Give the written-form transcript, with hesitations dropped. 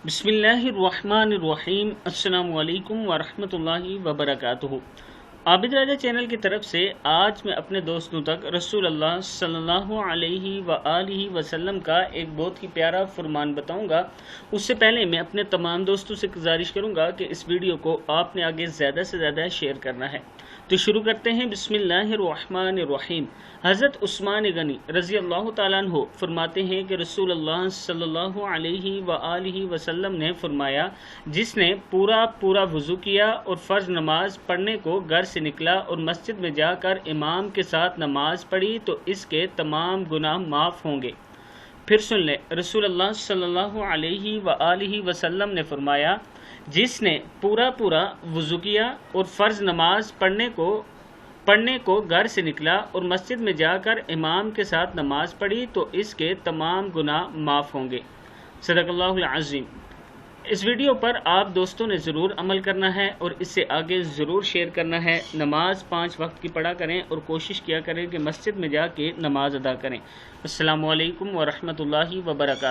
بسم اللہ الرحمن الرحیم۔ السلام علیکم ورحمۃ اللہ وبرکاتہ۔ عابد راجہ چینل کی طرف سے آج میں اپنے دوستوں تک رسول اللہ صلی اللہ علیہ وآلہ وسلم کا ایک بہت ہی پیارا فرمان بتاؤں گا۔ اس سے پہلے میں اپنے تمام دوستوں سے گزارش کروں گا کہ اس ویڈیو کو آپ نے آگے زیادہ سے زیادہ شیئر کرنا ہے۔ تو شروع کرتے ہیں۔ بسم اللہ الرحمن الرحیم۔ حضرت عثمان غنی رضی اللہ تعالیٰ عنہ فرماتے ہیں کہ رسول اللہ صلی اللہ علیہ وآلہ وسلم نے فرمایا، جس نے پورا وضو کیا اور فرض نماز پڑھنے کو گھر سے نکلا اور مسجد میں جا کر امام کے ساتھ نماز پڑھی تو اس کے تمام گناہ معاف ہوں گے۔ پھر سن لیں، رسول اللہ صلی اللہ علیہ وآلہ وسلم نے فرمایا، جس نے پورا وضو کیا اور فرض نماز پڑھنے کو گھر سے نکلا اور مسجد میں جا کر امام کے ساتھ نماز پڑھی تو اس کے تمام گناہ معاف ہوں گے۔ صدق اللہ العظیم۔ اس ویڈیو پر آپ دوستوں نے ضرور عمل کرنا ہے اور اس سے آگے ضرور شیئر کرنا ہے۔ نماز 5 وقت کی پڑھا کریں اور کوشش کیا کریں کہ مسجد میں جا کے نماز ادا کریں۔ السلام علیکم ورحمۃ اللہ وبرکاتہ۔